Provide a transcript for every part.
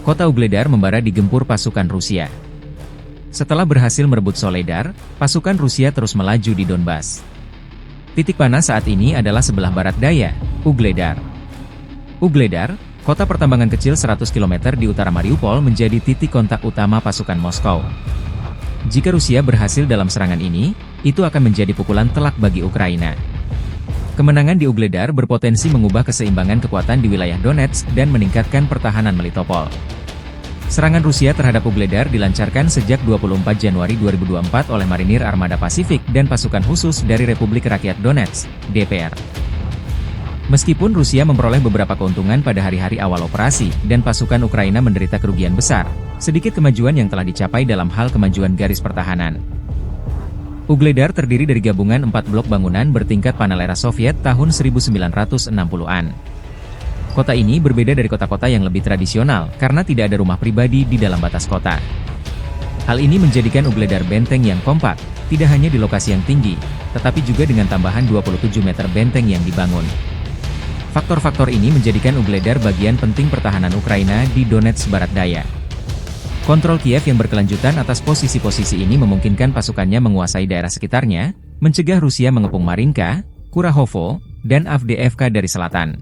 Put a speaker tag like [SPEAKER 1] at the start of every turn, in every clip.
[SPEAKER 1] kota Ugledar membara digempur pasukan Rusia. Setelah berhasil merebut Soledar, pasukan Rusia terus melaju di Donbas. Titik panas saat ini adalah sebelah barat daya, Ugledar. Ugledar, kota pertambangan kecil 100 km di utara Mariupol menjadi titik kontak utama pasukan Moskow. Jika Rusia berhasil dalam serangan ini, itu akan menjadi pukulan telak bagi Ukraina. Kemenangan di Ugledar berpotensi mengubah keseimbangan kekuatan di wilayah Donetsk dan meningkatkan pertahanan Melitopol. Serangan Rusia terhadap Ugledar dilancarkan sejak 24 Januari 2024 oleh Marinir Armada Pasifik dan pasukan khusus dari Republik Rakyat Donetsk, DPR. Meskipun Rusia memperoleh beberapa keuntungan pada hari-hari awal operasi dan pasukan Ukraina menderita kerugian besar, sedikit kemajuan yang telah dicapai dalam hal kemajuan garis pertahanan. Ugledar terdiri dari gabungan 4 blok bangunan bertingkat panel era Soviet tahun 1960-an. Kota ini berbeda dari kota-kota yang lebih tradisional karena tidak ada rumah pribadi di dalam batas kota. Hal ini menjadikan Ugledar benteng yang kompak, tidak hanya di lokasi yang tinggi, tetapi juga dengan tambahan 27 meter benteng yang dibangun. Faktor-faktor ini menjadikan Ugledar bagian penting pertahanan Ukraina di Donetsk Barat Daya. Kontrol Kiev yang berkelanjutan atas posisi-posisi ini memungkinkan pasukannya menguasai daerah sekitarnya, mencegah Rusia mengepung Marinka, Kurahovo, dan Avdiivka dari selatan.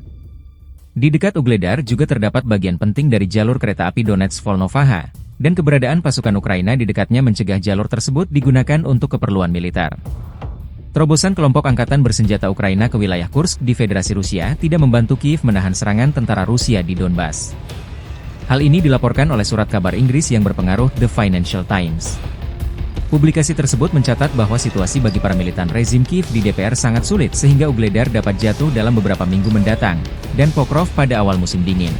[SPEAKER 1] Di dekat Ugledar juga terdapat bagian penting dari jalur kereta api Donetsk-Volnovaha, dan keberadaan pasukan Ukraina di dekatnya mencegah jalur tersebut digunakan untuk keperluan militer. Terobosan kelompok angkatan bersenjata Ukraina ke wilayah Kursk di Federasi Rusia tidak membantu Kiev menahan serangan tentara Rusia di Donbas. Hal ini dilaporkan oleh surat kabar Inggris yang berpengaruh The Financial Times. Publikasi tersebut mencatat bahwa situasi bagi para militan rezim Kiev di DPR sangat sulit sehingga Ugledar dapat jatuh dalam beberapa minggu mendatang, dan Pokrov pada awal musim dingin.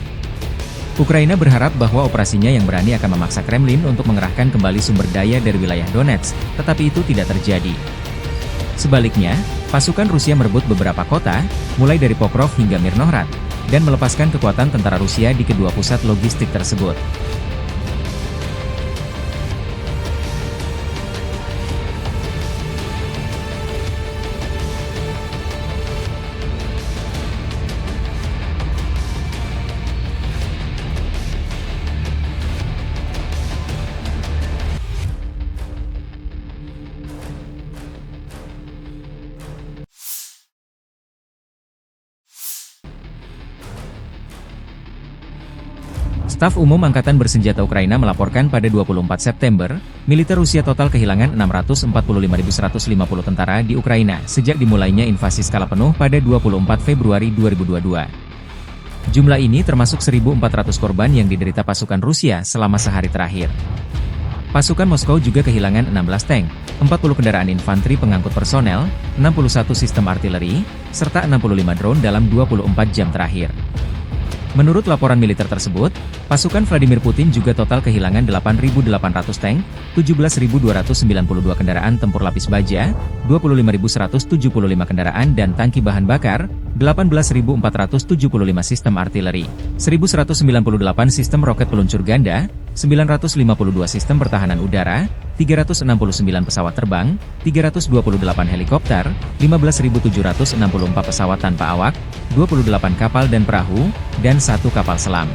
[SPEAKER 1] Ukraina berharap bahwa operasinya yang berani akan memaksa Kremlin untuk mengerahkan kembali sumber daya dari wilayah Donetsk, tetapi itu tidak terjadi. Sebaliknya, pasukan Rusia merebut beberapa kota, mulai dari Pokrov hingga Mirnohrad, dan melepaskan kekuatan tentara Rusia di kedua pusat logistik tersebut. Staf Umum Angkatan Bersenjata Ukraina melaporkan pada 24 September, militer Rusia total kehilangan 645.150 tentara di Ukraina sejak dimulainya invasi skala penuh pada 24 Februari 2022. Jumlah ini termasuk 1.400 korban yang diderita pasukan Rusia selama sehari terakhir. Pasukan Moskow juga kehilangan 16 tank, 40 kendaraan infanteri pengangkut personel, 61 sistem artileri, serta 65 drone dalam 24 jam terakhir. Menurut laporan militer tersebut, pasukan Vladimir Putin juga total kehilangan 8.800 tank, 17.292 kendaraan tempur lapis baja, 25.175 kendaraan dan tangki bahan bakar, 18.475 sistem artileri, 1.198 sistem roket peluncur ganda, 952 sistem pertahanan udara, 369 pesawat terbang, 328 helikopter, 15.764 pesawat tanpa awak, 28 kapal dan perahu, dan 1 kapal selam.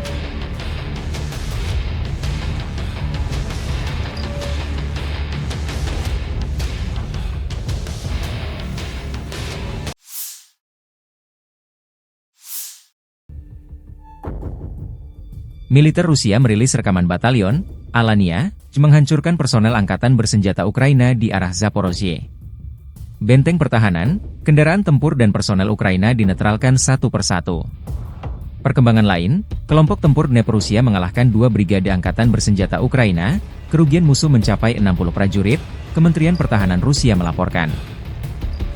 [SPEAKER 1] Militer Rusia merilis rekaman batalion Alania menghancurkan personel angkatan bersenjata Ukraina di arah Zaporozhye. Benteng pertahanan, kendaraan tempur dan personel Ukraina dinetralkan satu persatu. Perkembangan lain, kelompok tempur Dnepr Rusia mengalahkan 2 brigade angkatan bersenjata Ukraina, kerugian musuh mencapai 60 prajurit, Kementerian Pertahanan Rusia melaporkan.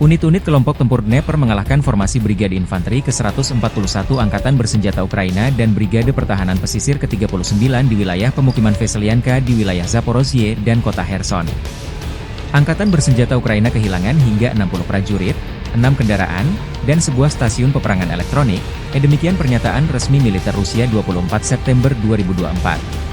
[SPEAKER 1] Unit-unit kelompok tempur Dnepr mengalahkan formasi Brigade Infanteri ke-141 Angkatan Bersenjata Ukraina dan Brigade Pertahanan Pesisir ke-39 di wilayah pemukiman Veselyanka di wilayah Zaporozhye dan kota Kherson. Angkatan Bersenjata Ukraina kehilangan hingga 60 prajurit, 6 kendaraan, dan sebuah stasiun peperangan elektronik, demikian pernyataan resmi militer Rusia 24 September 2024.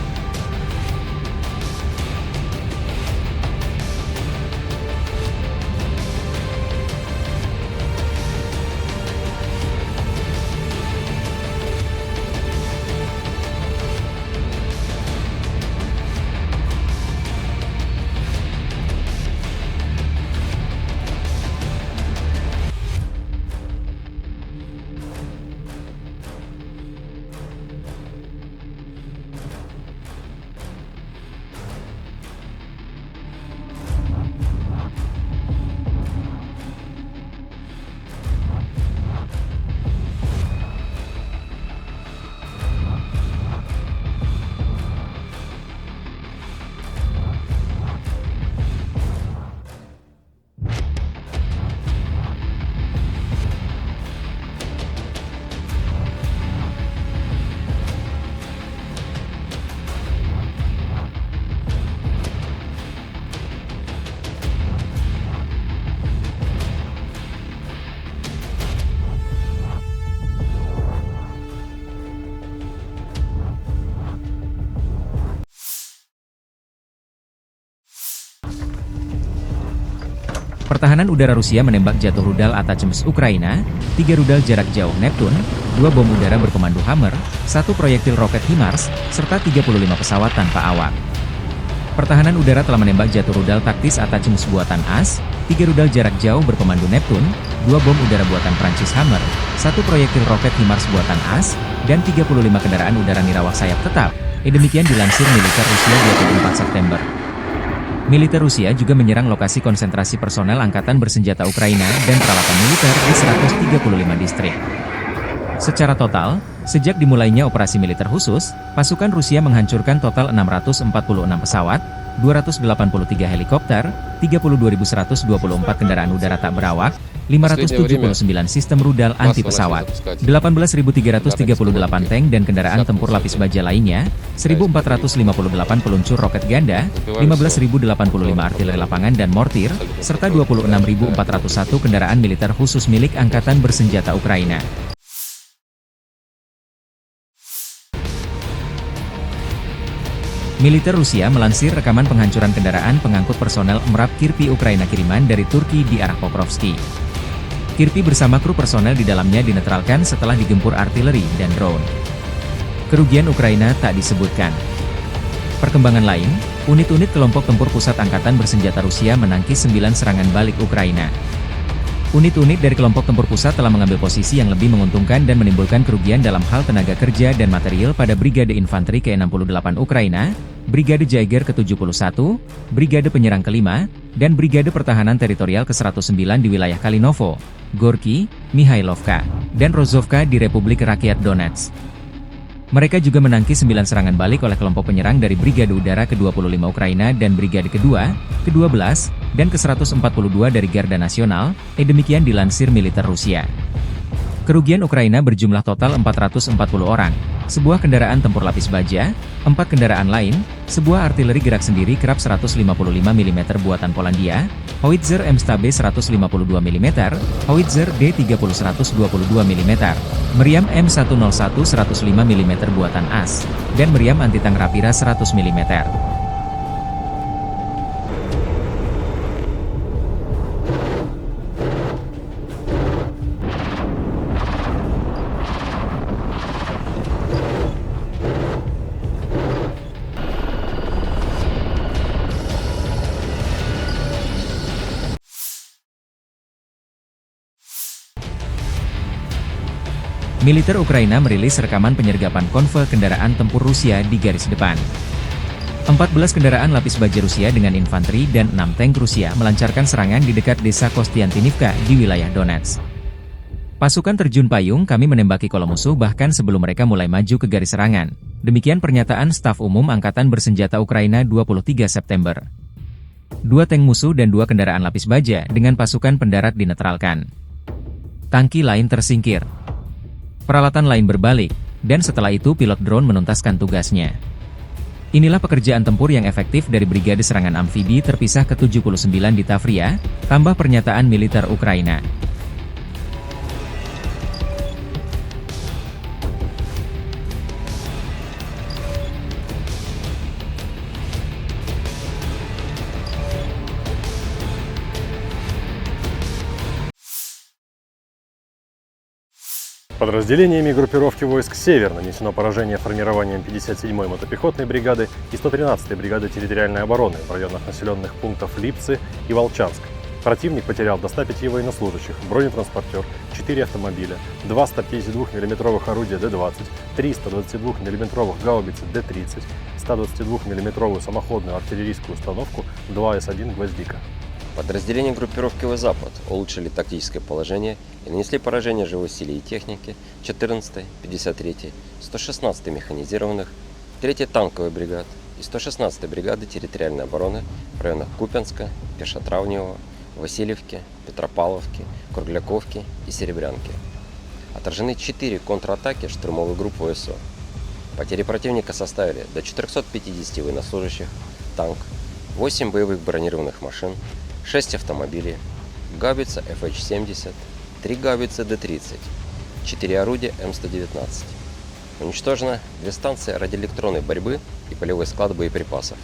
[SPEAKER 1] Pertahanan udara Rusia menembak jatuh rudal Atacms Ukraina, 3 rudal jarak jauh Neptune, 2 bom udara berkomando Hammer, 1 proyektil roket HIMARS, serta 35 pesawat tanpa awak. Pertahanan udara telah menembak jatuh rudal taktis Atacms buatan AS, 3 rudal jarak jauh berkomando Neptune, 2 bom udara buatan Prancis Hammer, 1 proyektil roket HIMARS buatan AS, dan 35 kendaraan udara nirawak sayap tetap. Demikian dilansir militer Rusia 24 September. Militer Rusia juga menyerang lokasi konsentrasi personel Angkatan Bersenjata Ukraina dan peralatan militer di 135 distrik. Secara total, sejak dimulainya operasi militer khusus, pasukan Rusia menghancurkan total 646 pesawat, 283 helikopter, 32.124 kendaraan udara tak berawak, 579 sistem rudal anti-pesawat, 18.338 tank dan kendaraan tempur lapis baja lainnya, 1.458 peluncur roket ganda, 15.085 artileri lapangan dan mortir, serta 26.401 kendaraan militer khusus milik Angkatan Bersenjata Ukraina. Militer Rusia melansir rekaman penghancuran kendaraan pengangkut personel MRAP Kirpi Ukraina kiriman dari Turki di arah Pokrovski. Kirpi bersama kru personel di dalamnya dinetralkan setelah digempur artileri dan drone. Kerugian Ukraina tak disebutkan. Perkembangan lain, unit-unit kelompok tempur pusat Angkatan Bersenjata Rusia menangkis 9 serangan balik Ukraina. Unit-unit dari kelompok tempur pusat telah mengambil posisi yang lebih menguntungkan dan menimbulkan kerugian dalam hal tenaga kerja dan material pada Brigade Infanteri ke-68 Ukraina, Brigade Jaeger ke-71, Brigade Penyerang ke-5, dan Brigade Pertahanan Teritorial ke-109 di wilayah Kalinovo, Gorky, Mihailovka, dan Rozovka di Republik Rakyat Donetsk. Mereka juga menangkis 9 serangan balik oleh kelompok penyerang dari Brigade Udara ke-25 Ukraina dan Brigade kedua, ke-12, dan ke-142 dari Garda Nasional, demikian dilansir militer Rusia. Kerugian Ukraina berjumlah total 440 orang, sebuah kendaraan tempur lapis baja, 4 kendaraan lain, sebuah artileri gerak sendiri kerap 155 mm buatan Polandia, howitzer M-Stabe 152 mm, howitzer D30 122 mm, meriam M101 105 mm buatan AS, dan meriam anti-tank Rapira 100 mm. Militer Ukraina merilis rekaman penyergapan konvoi kendaraan tempur Rusia di garis depan. 14 kendaraan lapis baja Rusia dengan infanteri dan 6 tank Rusia melancarkan serangan di dekat desa Kostiantinivka di wilayah Donetsk. Pasukan terjun payung kami menembaki kolom musuh bahkan sebelum mereka mulai maju ke garis serangan. Demikian pernyataan Staf Umum Angkatan Bersenjata Ukraina 23 September. 2 tank musuh dan 2 kendaraan lapis baja dengan pasukan pendarat dinetralkan. Tangki lain tersingkir. Peralatan lain berbalik, dan setelah itu pilot drone menuntaskan tugasnya. Inilah pekerjaan tempur yang efektif dari Brigade Serangan Amfibi terpisah ke-79 di Tavria, tambah pernyataan militer Ukraina.
[SPEAKER 2] Подразделениями группировки войск «Север» нанесено поражение формированием 57-й мотопехотной бригады и 113-й бригады территориальной обороны в районах населенных пунктов Липцы и Волчанск. Противник потерял до 105 военнослужащих, бронетранспортер, 4 автомобиля, 2 152 мм орудия Д-20, 3 122 мм гаубицы Д-30, 122 мм самоходную артиллерийскую установку 2 С-1 «Гвоздика».
[SPEAKER 3] Подразделения группировки «Запад» улучшили тактическое положение и нанесли поражение живой силе и технике 14-й, 53-й, 116-й механизированных, 3-й танковой бригад и 116-й бригады территориальной обороны в районах Купянска, Пешотравневого, Васильевки, Петропавловки, Кругляковки и Серебрянки. Отражены 4 контратаки штурмовых групп ВСУ. Потери противника составили до 450 военнослужащих, танк, 8 боевых бронированных машин, 6 автомобилей, гаубица FH-70, 3 гаубицы Д-30, 4 орудия М119. Уничтожено 2 станции радиоэлектронной борьбы и полевой склад боеприпасов.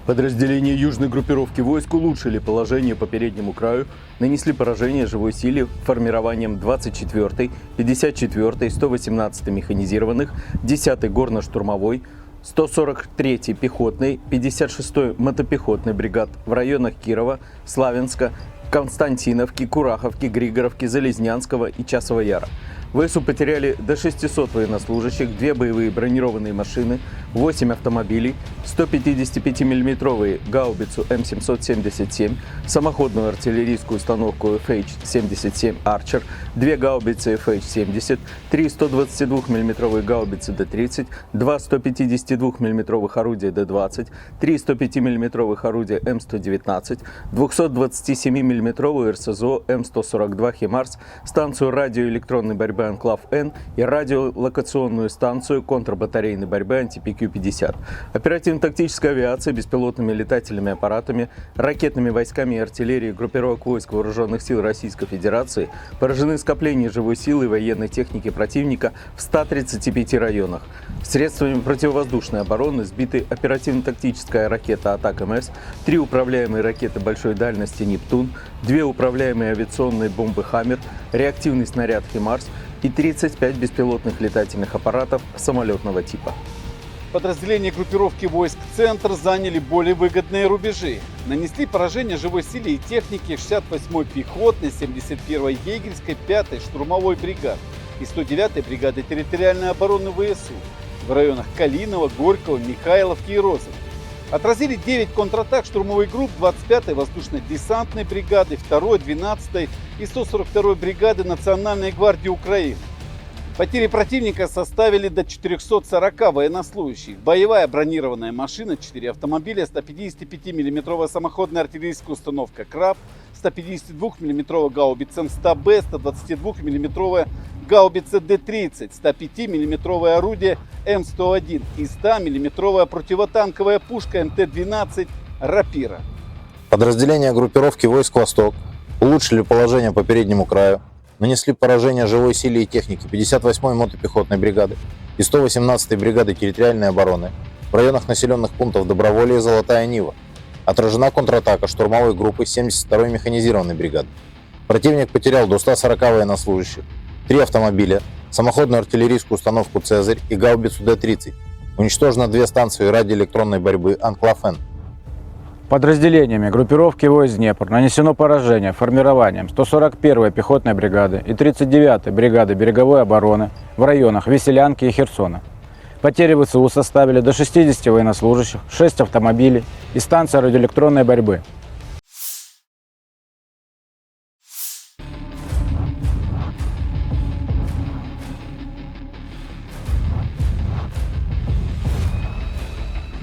[SPEAKER 4] Подразделения южной группировки войск улучшили положение по переднему краю, нанесли поражение живой силе формированием 24-й, 54-й, 118-й механизированных, 10-й горно-штурмовой, 143-й пехотной, 56-й мотопехотной бригад в районах Кирова, Славянска, Константиновки, Кураховки, Григоровки, Залезнянского и Часового Яра. ВСУ потеряли до 600 военнослужащих, 2 боевые бронированные машины, 8 автомобилей, 155 мм гаубицу М777, самоходную артиллерийскую установку FH-77 Archer, 2 гаубицы FH-70, 3 122 мм гаубицы Д-30, 2 152 мм орудия Д-20, 3 105 мм орудия М119, 227 мм РСЗО М142 «Химарс», станцию радиоэлектронной борьбы «Анклав-Н» и радиолокационную станцию контрбатарейной борьбы «Анти-ПК-50». Оперативно-тактическая авиация, беспилотными летательными аппаратами, ракетными войсками и артиллерией группировок войск Вооруженных сил Российской Федерации поражены скопления живой силы и военной техники противника в 135 районах. Средствами противовоздушной обороны сбиты оперативно-тактическая ракета «Атак-МС», 3 управляемые ракеты большой дальности «Нептун», 2 управляемые авиационные бомбы «Хаммер», реактивный снаряд «Химарс» и 35 беспилотных летательных аппаратов самолетного типа.
[SPEAKER 5] Подразделения группировки войск «Центр» заняли более выгодные рубежи. Нанесли поражение живой силе и технике 68-й пехотной, 71-й егерской, 5-й штурмовой бригад и 109-й бригады территориальной обороны ВСУ в районах Калинова, Горького, Михайловки и Розовки. Отразили 9 контратак штурмовых групп 25-й воздушно-десантной бригады, 2-й, 12-й и 142-й бригады Национальной гвардии Украины. Потери противника составили до 440 военнослужащих. Боевая бронированная машина, 4 автомобиля, 155 мм самоходная артиллерийская установка «Краб», 152 мм гаубица М100Б, 122 мм гаубица Д-30, 105 мм орудие М101 и 100 мм противотанковая пушка МТ-12 «Рапира».
[SPEAKER 6] Подразделения группировки войск «Восток» улучшили положение по переднему краю, нанесли поражение живой силе и технике 58-й мотопехотной бригады и 118-й бригады территориальной обороны в районах населенных пунктов Доброволье и Золотая Нива. Отражена контратака штурмовой группы 72-й механизированной бригады. Противник потерял до 140 военнослужащих, 3 автомобиля, самоходную артиллерийскую установку «Цезарь» и гаубицу Д-30. Уничтожено 2 станции радиоэлектронной борьбы «Анклав-Н».
[SPEAKER 7] Подразделениями группировки войск «Днепр» нанесено поражение формированием 141-й пехотной бригады и 39-й бригады береговой обороны в районах Веселянки и Херсона. Потери ВСУ составили до 60 военнослужащих, 6 автомобилей и станция радиоэлектронной борьбы.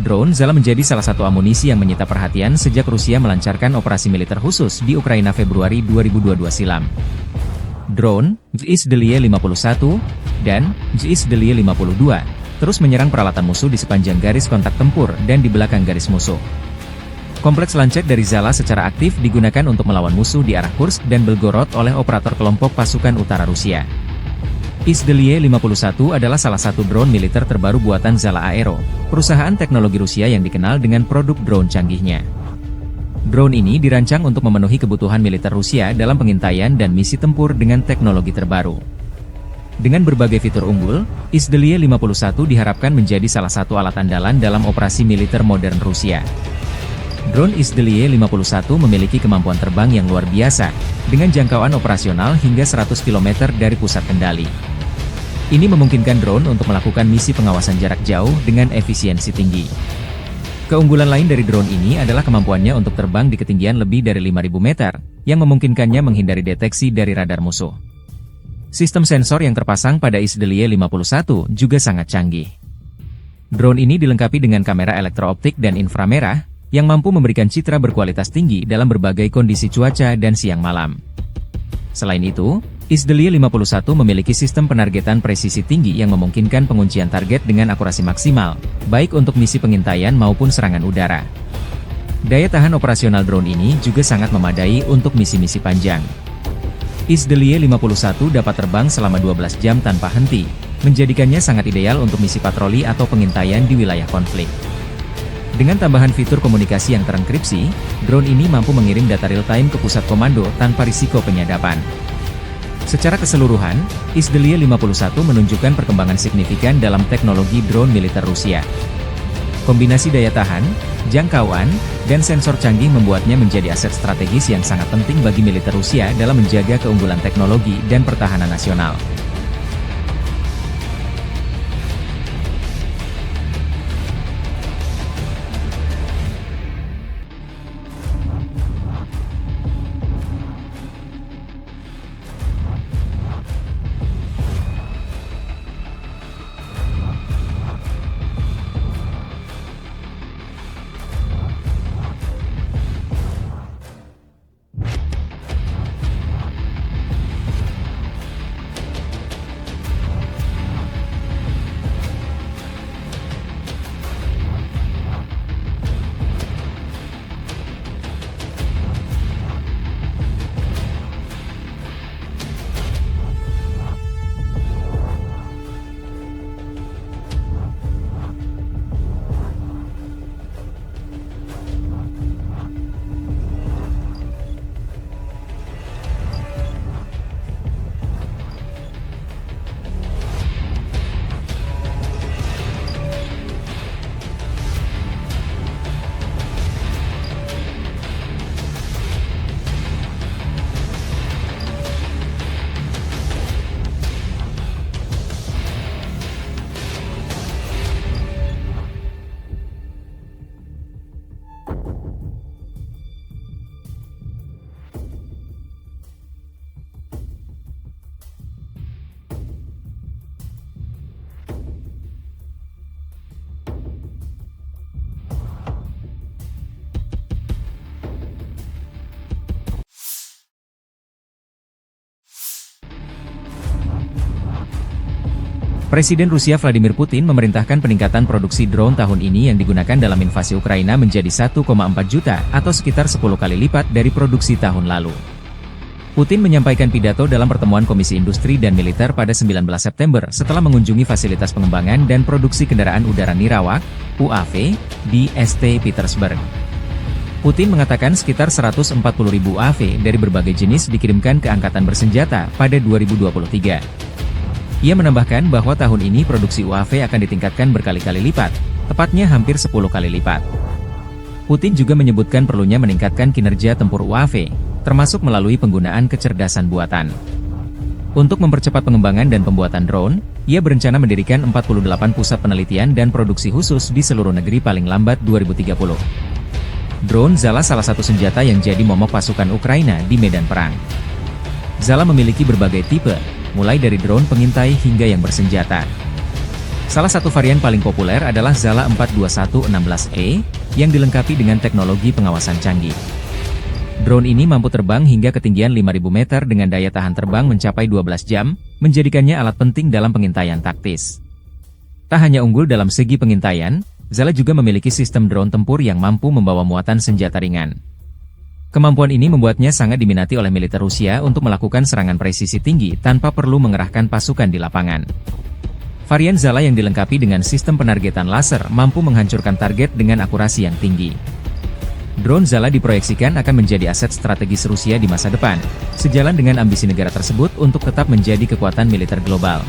[SPEAKER 1] Drone Zala menjadi salah satu amunisi yang menyita perhatian sejak Rusia melancarkan operasi militer khusus di Ukraina Februari 2022 silam. Drone, JIS-51 dan JIS-52 terus menyerang peralatan musuh di sepanjang garis kontak tempur dan di belakang garis musuh. Kompleks lancet dari Zala secara aktif digunakan untuk melawan musuh di arah Kursk dan Belgorod oleh operator kelompok pasukan utara Rusia. JIS-51 adalah salah satu drone militer terbaru buatan Zala Aero, perusahaan teknologi Rusia yang dikenal dengan produk drone canggihnya. Drone ini dirancang untuk memenuhi kebutuhan militer Rusia dalam pengintaian dan misi tempur dengan teknologi terbaru. Dengan berbagai fitur unggul, JIS-51 diharapkan menjadi salah satu alat andalan dalam operasi militer modern Rusia. Drone JIS-51 memiliki kemampuan terbang yang luar biasa, dengan jangkauan operasional hingga 100 km dari pusat kendali. Ini memungkinkan drone untuk melakukan misi pengawasan jarak jauh dengan efisiensi tinggi. Keunggulan lain dari drone ini adalah kemampuannya untuk terbang di ketinggian lebih dari 5.000 meter, yang memungkinkannya menghindari deteksi dari radar musuh. Sistem sensor yang terpasang pada JIS-51 juga sangat canggih. Drone ini dilengkapi dengan kamera elektrooptik dan inframerah, yang mampu memberikan citra berkualitas tinggi dalam berbagai kondisi cuaca dan siang malam. Selain itu, JIS-51 memiliki sistem penargetan presisi tinggi yang memungkinkan penguncian target dengan akurasi maksimal, baik untuk misi pengintaian maupun serangan udara. Daya tahan operasional drone ini juga sangat memadai untuk misi-misi panjang. JIS-51 dapat terbang selama 12 jam tanpa henti, menjadikannya sangat ideal untuk misi patroli atau pengintaian di wilayah konflik. Dengan tambahan fitur komunikasi yang terenkripsi, drone ini mampu mengirim data real-time ke pusat komando tanpa risiko penyadapan. Secara keseluruhan, Izdeliye 51 menunjukkan perkembangan signifikan dalam teknologi drone militer Rusia. Kombinasi daya tahan, jangkauan, dan sensor canggih membuatnya menjadi aset strategis yang sangat penting bagi militer Rusia dalam menjaga keunggulan teknologi dan pertahanan nasional. Presiden Rusia Vladimir Putin memerintahkan peningkatan produksi drone tahun ini yang digunakan dalam invasi Ukraina menjadi 1,4 juta atau sekitar 10 kali lipat dari produksi tahun lalu. Putin menyampaikan pidato dalam pertemuan Komisi Industri dan Militer pada 19 September setelah mengunjungi fasilitas pengembangan dan produksi kendaraan udara Nirawak, UAV, di St. Petersburg. Putin mengatakan sekitar 140.000 UAV dari berbagai jenis dikirimkan ke Angkatan Bersenjata pada 2023. Ia menambahkan bahwa tahun ini produksi UAV akan ditingkatkan berkali-kali lipat, tepatnya hampir 10 kali lipat. Putin juga menyebutkan perlunya meningkatkan kinerja tempur UAV, termasuk melalui penggunaan kecerdasan buatan. Untuk mempercepat pengembangan dan pembuatan drone, ia berencana mendirikan 48 pusat penelitian dan produksi khusus di seluruh negeri paling lambat 2030. Drone Zala salah satu senjata yang jadi momok pasukan Ukraina di medan perang. Zala memiliki berbagai tipe, mulai dari drone pengintai hingga yang bersenjata. Salah satu varian paling populer adalah Zala 42116E, yang dilengkapi dengan teknologi pengawasan canggih. Drone ini mampu terbang hingga ketinggian 5.000 meter dengan daya tahan terbang mencapai 12 jam, menjadikannya alat penting dalam pengintaian taktis. Tak hanya unggul dalam segi pengintaian, Zala juga memiliki sistem drone tempur yang mampu membawa muatan senjata ringan. Kemampuan ini membuatnya sangat diminati oleh militer Rusia untuk melakukan serangan presisi tinggi tanpa perlu mengerahkan pasukan di lapangan. Varian Zala yang dilengkapi dengan sistem penargetan laser mampu menghancurkan target dengan akurasi yang tinggi. Drone Zala diproyeksikan akan menjadi aset strategis Rusia di masa depan, sejalan dengan ambisi negara tersebut untuk tetap menjadi kekuatan militer global.